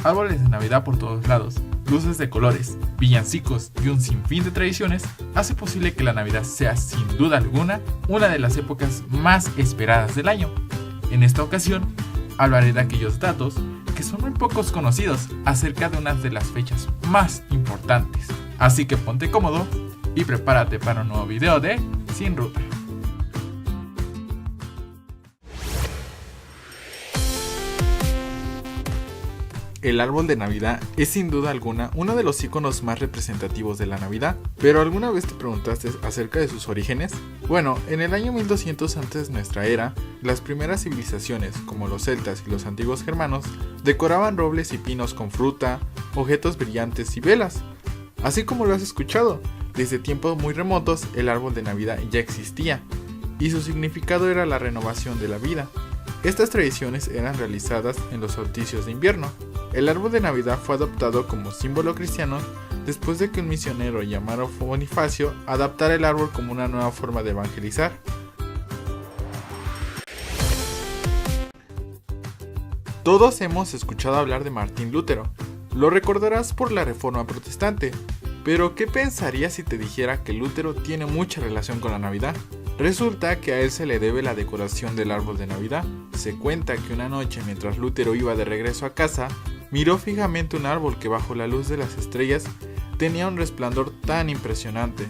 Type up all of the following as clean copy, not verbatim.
árboles de Navidad por todos lados, luces de colores, villancicos y un sinfín de tradiciones hace posible que la Navidad sea sin duda alguna una de las épocas más esperadas del año. En esta ocasión, hablaré de aquellos datos que son muy pocos conocidos acerca de una de las fechas más importantes. Así que ponte cómodo y prepárate para un nuevo video de Sin Ruta. El árbol de Navidad es sin duda alguna uno de los iconos más representativos de la Navidad, pero ¿alguna vez te preguntaste acerca de sus orígenes? Bueno, en el año 1200 antes de nuestra era, las primeras civilizaciones, como los celtas y los antiguos germanos, decoraban robles y pinos con fruta, objetos brillantes y velas. Así como lo has escuchado, desde tiempos muy remotos el árbol de Navidad ya existía, y su significado era la renovación de la vida. Estas tradiciones eran realizadas en los solsticios de invierno. El árbol de Navidad fue adoptado como símbolo cristiano después de que un misionero llamado Bonifacio adaptara el árbol como una nueva forma de evangelizar. Todos hemos escuchado hablar de Martín Lutero. Lo recordarás por la Reforma Protestante, pero ¿qué pensarías si te dijera que Lutero tiene mucha relación con la Navidad? Resulta que a él se le debe la decoración del árbol de Navidad. Se cuenta que una noche, mientras Lutero iba de regreso a casa, miró fijamente un árbol que bajo la luz de las estrellas tenía un resplandor tan impresionante.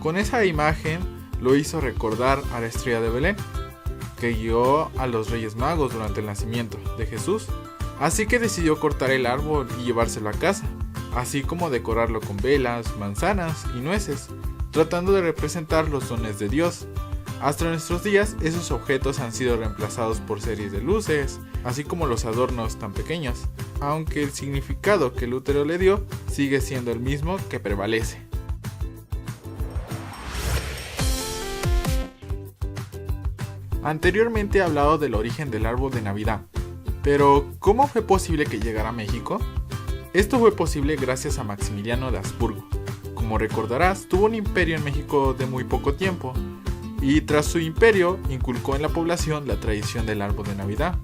Con esa imagen lo hizo recordar a la estrella de Belén, que guió a los Reyes Magos durante el nacimiento de Jesús. Así que decidió cortar el árbol y llevárselo a casa, así como decorarlo con velas, manzanas y nueces, tratando de representar los dones de Dios. Hasta nuestros días, esos objetos han sido reemplazados por series de luces, así como los adornos tan pequeños, aunque el significado que Lutero le dio sigue siendo el mismo que prevalece. Anteriormente he hablado del origen del árbol de Navidad, pero ¿cómo fue posible que llegara a México? Esto fue posible gracias a Maximiliano de Habsburgo. Como recordarás, tuvo un imperio en México de muy poco tiempo, y tras su imperio inculcó en la población la tradición del árbol de Navidad.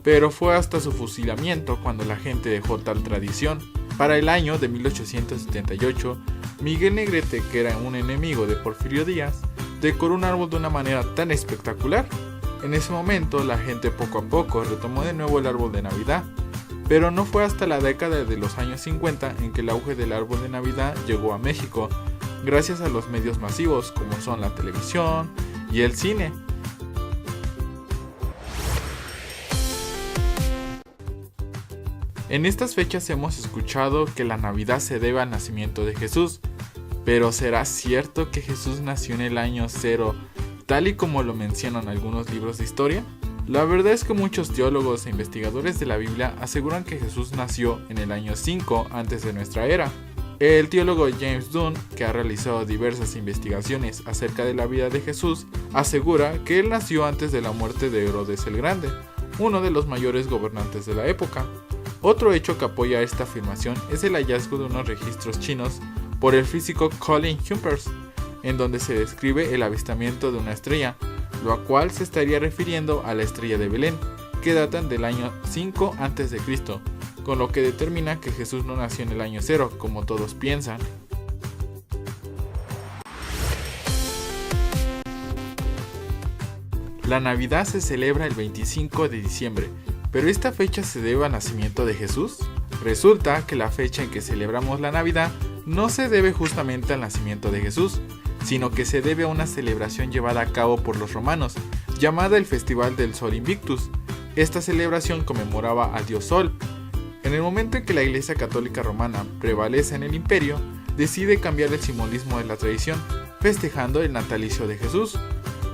Pero fue hasta su fusilamiento cuando la gente dejó tal tradición. Para el año de 1878, Miguel Negrete, que era un enemigo de Porfirio Díaz, decoró un árbol de una manera tan espectacular. En ese momento la gente poco a poco retomó de nuevo el árbol de Navidad. Pero no fue hasta la década de los años 50 en que el auge del árbol de Navidad llegó a México, gracias a los medios masivos como son la televisión y el cine. En estas fechas hemos escuchado que la Navidad se debe al nacimiento de Jesús, pero ¿será cierto que Jesús nació en el año 0, tal y como lo mencionan algunos libros de historia? La verdad es que muchos teólogos e investigadores de la Biblia aseguran que Jesús nació en el año 5 antes de nuestra era. El teólogo James Dunn, que ha realizado diversas investigaciones acerca de la vida de Jesús, asegura que él nació antes de la muerte de Herodes el Grande, uno de los mayores gobernantes de la época. Otro hecho que apoya esta afirmación es el hallazgo de unos registros chinos por el físico Colin Humphrey, en donde se describe el avistamiento de una estrella, lo cual se estaría refiriendo a la estrella de Belén, que datan del año 5 a.C., con lo que determina que Jesús no nació en el año 0, como todos piensan. La Navidad se celebra el 25 de diciembre, pero ¿esta fecha se debe al nacimiento de Jesús? Resulta que la fecha en que celebramos la Navidad no se debe justamente al nacimiento de Jesús, sino que se debe a una celebración llevada a cabo por los romanos, llamada el Festival del Sol Invictus. Esta celebración conmemoraba al dios Sol. En el momento en que la Iglesia Católica Romana prevalece en el imperio, decide cambiar el simbolismo de la tradición, festejando el natalicio de Jesús.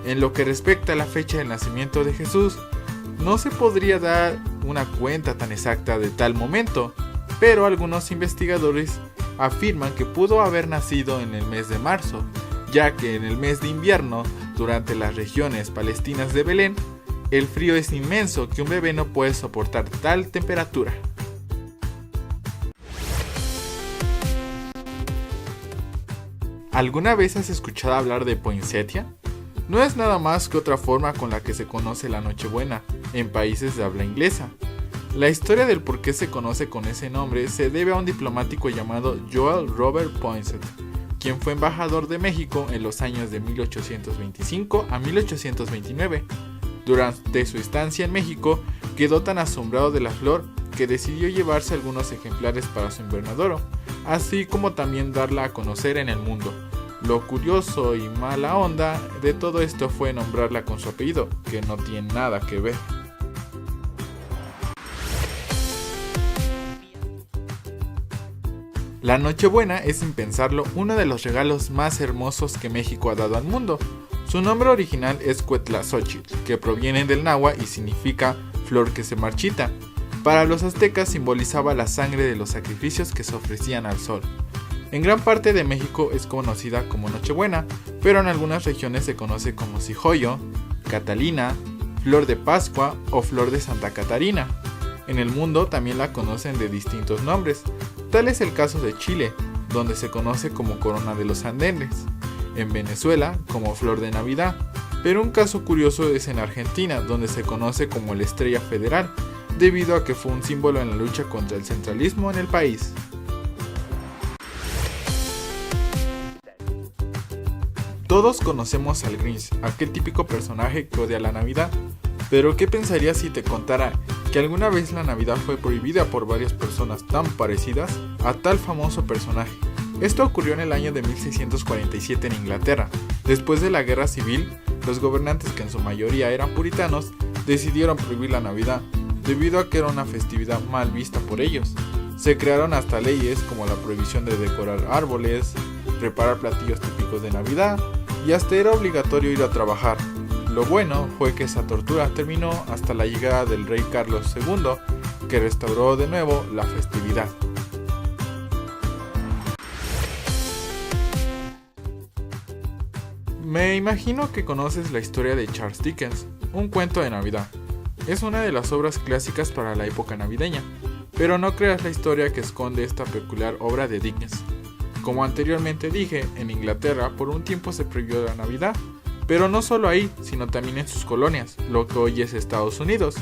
En lo que respecta a la fecha del nacimiento de Jesús, no se podría dar una cuenta tan exacta de tal momento, pero algunos investigadores afirman que pudo haber nacido en el mes de marzo, ya que en el mes de invierno, durante las regiones palestinas de Belén, el frío es inmenso que un bebé no puede soportar tal temperatura. ¿Alguna vez has escuchado hablar de poinsettia? No es nada más que otra forma con la que se conoce la Nochebuena en países de habla inglesa. La historia del por qué se conoce con ese nombre se debe a un diplomático llamado Joel Robert Poinsett, quien fue embajador de México en los años de 1825 a 1829. Durante su estancia en México, quedó tan asombrado de la flor que decidió llevarse algunos ejemplares para su invernadero, así como también darla a conocer en el mundo. Lo curioso y mala onda de todo esto fue nombrarla con su apellido, que no tiene nada que ver. La Nochebuena es, sin pensarlo, uno de los regalos más hermosos que México ha dado al mundo. Su nombre original es Cuetlazóchitl, que proviene del náhuatl y significa flor que se marchita. Para los aztecas simbolizaba la sangre de los sacrificios que se ofrecían al sol. En gran parte de México es conocida como Nochebuena, pero en algunas regiones se conoce como Cijoyo, Catalina, Flor de Pascua o Flor de Santa Catarina. En el mundo también la conocen de distintos nombres. Tal es el caso de Chile, donde se conoce como Corona de los Andes, en Venezuela como Flor de Navidad, pero un caso curioso es en Argentina, donde se conoce como la Estrella Federal, debido a que fue un símbolo en la lucha contra el centralismo en el país. Todos conocemos al Grinch, aquel típico personaje que odia la Navidad, pero ¿qué pensarías si te contara que alguna vez la Navidad fue prohibida por varias personas tan parecidas a tal famoso personaje? Esto ocurrió en el año de 1647 en Inglaterra. Después de la Guerra Civil, los gobernantes, que en su mayoría eran puritanos, decidieron prohibir la Navidad, debido a que era una festividad mal vista por ellos. Se crearon hasta leyes como la prohibición de decorar árboles, preparar platillos típicos de Navidad, y hasta era obligatorio ir a trabajar. Lo bueno fue que esa tortura terminó hasta la llegada del rey Carlos II, que restauró de nuevo la festividad. Me imagino que conoces la historia de Charles Dickens, Un cuento de Navidad. Es una de las obras clásicas para la época navideña, pero no creas la historia que esconde esta peculiar obra de Dickens. Como anteriormente dije, en Inglaterra por un tiempo se prohibió la Navidad, pero no solo ahí, sino también en sus colonias, lo que hoy es Estados Unidos.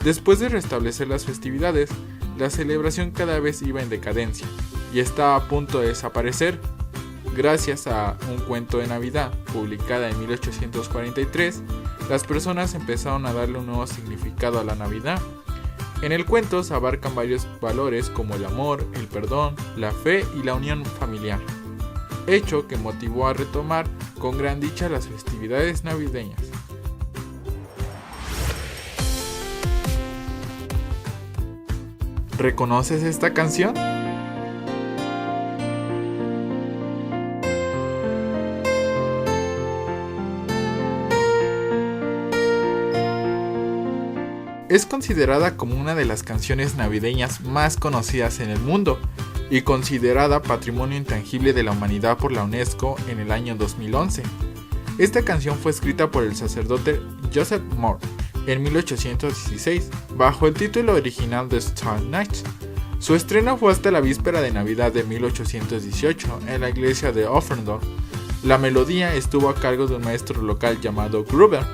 Después de restablecer las festividades, la celebración cada vez iba en decadencia y estaba a punto de desaparecer. Gracias a Un cuento de Navidad, publicada en 1843, las personas empezaron a darle un nuevo significado a la Navidad. En el cuento se abarcan varios valores como el amor, el perdón, la fe y la unión familiar, hecho que motivó a retomar con gran dicha las festividades navideñas. ¿Reconoces esta canción? Es considerada como una de las canciones navideñas más conocidas en el mundo y considerada Patrimonio Intangible de la Humanidad por la UNESCO en el año 2011. Esta canción fue escrita por el sacerdote Joseph Moore en 1816, bajo el título original de Silent Night. Su estreno fue hasta la víspera de Navidad de 1818 en la iglesia de Offendorf. La melodía estuvo a cargo de un maestro local llamado Gruber.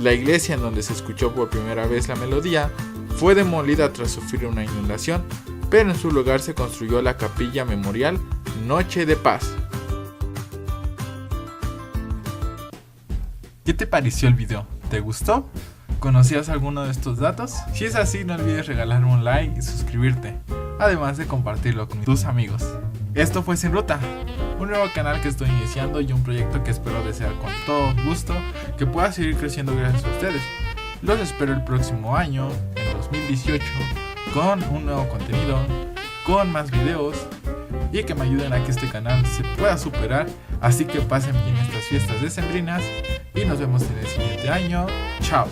La iglesia en donde se escuchó por primera vez la melodía fue demolida tras sufrir una inundación, pero en su lugar se construyó la capilla memorial Noche de Paz. ¿Qué te pareció el video? ¿Te gustó? ¿Conocías alguno de estos datos? Si es así, no olvides regalarme un like y suscribirte, además de compartirlo con tus amigos. Esto fue Sin Ruta, un nuevo canal que estoy iniciando y un proyecto que espero desear con todo gusto que pueda seguir creciendo gracias a ustedes. Los espero el próximo año, en 2018, con un nuevo contenido, con más videos y que me ayuden a que este canal se pueda superar. Así que pasen bien estas fiestas decembrinas y nos vemos en el siguiente año. Chao.